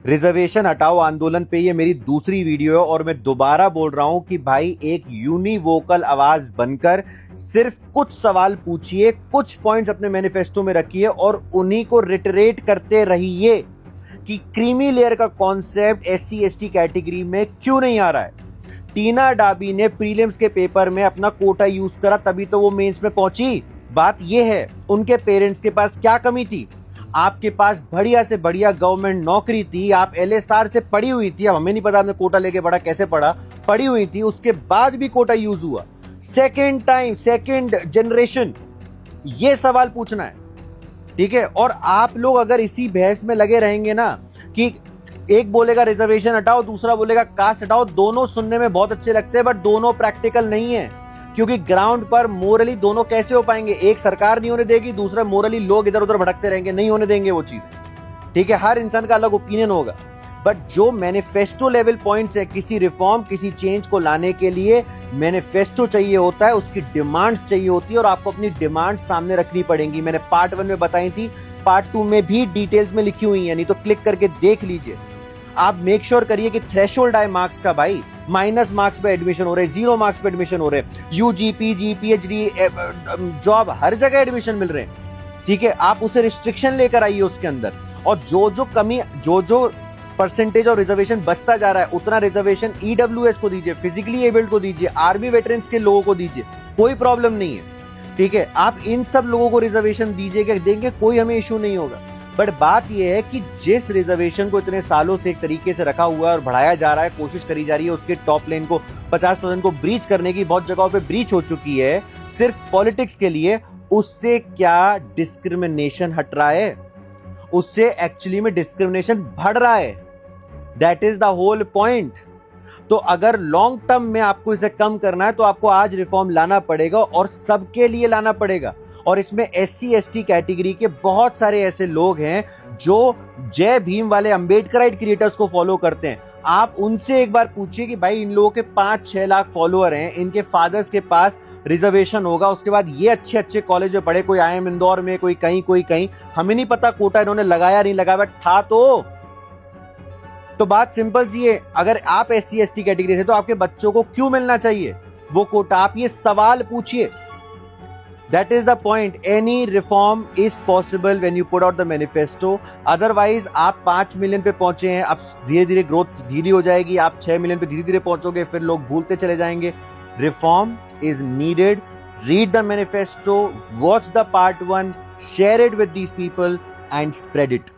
Reservation हटाओ आंदोलन पे ये मेरी दूसरी वीडियो है और मैं दोबारा बोल रहा हूं कि भाई एक यूनिवोकल आवाज बनकर सिर्फ कुछ सवाल पूछिए, कुछ पॉइंट्स अपने मैनिफेस्टो में रखिए और उन्हीं को रिटरेट करते रहिए कि क्रीमी लेयर का कॉन्सेप्ट एससी एसटी कैटेगरी में क्यों नहीं आ रहा है। टीना डाबी ने प्रीलिम्स के पेपर में अपना कोटा यूज करा, तभी तो वो मेंस में पहुंची। बात यह है उनके पेरेंट्स के पास क्या कमी थी? आपके पास बढ़िया से बढ़िया गवर्नमेंट नौकरी थी, आप एलएसआर से पढ़ी हुई थी, अब हमें नहीं पता आपने कोटा लेके पढ़ा कैसे पढ़ा, पढ़ी हुई थी, उसके बाद भी कोटा यूज हुआ। सेकेंड टाइम, सेकेंड जनरेशन, ये सवाल पूछना है, ठीक है। और आप लोग अगर इसी बहस में लगे रहेंगे ना कि एक बोलेगा रिजर्वेशन हटाओ, दूसरा बोलेगा कास्ट हटाओ, दोनों सुनने में बहुत अच्छे लगते हैं बट दोनों प्रैक्टिकल नहीं है, क्योंकि ग्राउंड पर मोरली दोनों कैसे हो पाएंगे? एक सरकार नहीं होने देगी, दूसरा मोरली लोग इधर उधर भटकते रहेंगे, नहीं होने देंगे वो चीज, ठीक है। हर इंसान का अलग ओपिनियन होगा, बट जो मैनिफेस्टो लेवल पॉइंट्स है किसी रिफॉर्म, किसी चेंज को लाने के लिए मैनिफेस्टो चाहिए होता है, उसकी डिमांड्स चाहिए होती है और आपको अपनी डिमांड सामने रखनी पड़ेंगी। मैंने पार्ट 1 में बताई थी, पार्ट 2 में भी डिटेल्स में लिखी हुई है, नहीं तो क्लिक करके देख लीजिए। आप मेक श्योर करिए कि थ्रेशोल्ड आए मार्क्स का भाई, माइनस मार्क्स पे एडमिशन हो रहे, 0 मार्क्स पे एडमिशन हो रहे, यूजी पीजी पीएचडी जॉब हर जगह एडमिशन मिल रहे हैं, ठीक है। आप उसे रिस्ट्रिक्शन लेकर आइए उसके अंदर, और जो कमी, जो परसेंटेज और रिजर्वेशन बचता जा रहा है उतना रिजर्वेशन ईडब्ल्यूएस को दीजिए, फिजिकली एबल्ड को दीजिए, आर्मी वेटरन्स के लोगों को दीजिए, कोई प्रॉब्लम नहीं है, ठीक है। आप इन सब लोगों को रिजर्वेशन दीजिएगा, देंगे, कोई हमें इश्यू नहीं होगा। बट बात यह है कि जिस रिजर्वेशन को इतने सालों से एक तरीके से रखा हुआ है और बढ़ाया जा रहा है, कोशिश करी जा रही है उसके टॉप लेन को 50% को ब्रीच करने की, बहुत जगहों पे ब्रीच हो चुकी है सिर्फ पॉलिटिक्स के लिए, उससे क्या डिस्क्रिमिनेशन हट रहा है? उससे एक्चुअली में डिस्क्रिमिनेशन बढ़ रहा है। That is the whole point. तो अगर लॉन्ग टर्म में आपको इसे कम करना है तो आपको आज रिफॉर्म लाना पड़ेगा और सबके लिए लाना पड़ेगा। और इसमें एससी एसटी कैटेगरी के बहुत सारे ऐसे लोग हैं जो जय भीम वाले अंबेडकराइट क्रिएटर्स को फॉलो करते हैं। आप उनसे एक बार पूछिए कि भाई इन लोगों के 5-6 लाख फॉलोअर हैं, इनके फादर्स के पास रिजर्वेशन होगा, उसके बाद ये अच्छे अच्छे कॉलेज में पढ़े, कोई आईएम इंदौर में, कोई कहीं, हमें नहीं पता कोटा इन्होंने लगाया नहीं लगाया, बट था तो बात सिंपल सी है। अगर आप एससी एसटी कैटेगरी से, तो आपके बच्चों को क्यों मिलना चाहिए वो कोटा? आप ये सवाल पूछिए। That is the point. Any reform is possible when you put out the manifesto. Otherwise, आप 5 मिलियन पे पहुंचे हैं, अब धीरे धीरे ग्रोथ धीरे हो जाएगी, आप 6 मिलियन पे धीरे धीरे पहुंचोगे, फिर लोग भूलते चले जाएंगे। Reform is needed. Read the manifesto, watch the part 1, share it with these people and spread it.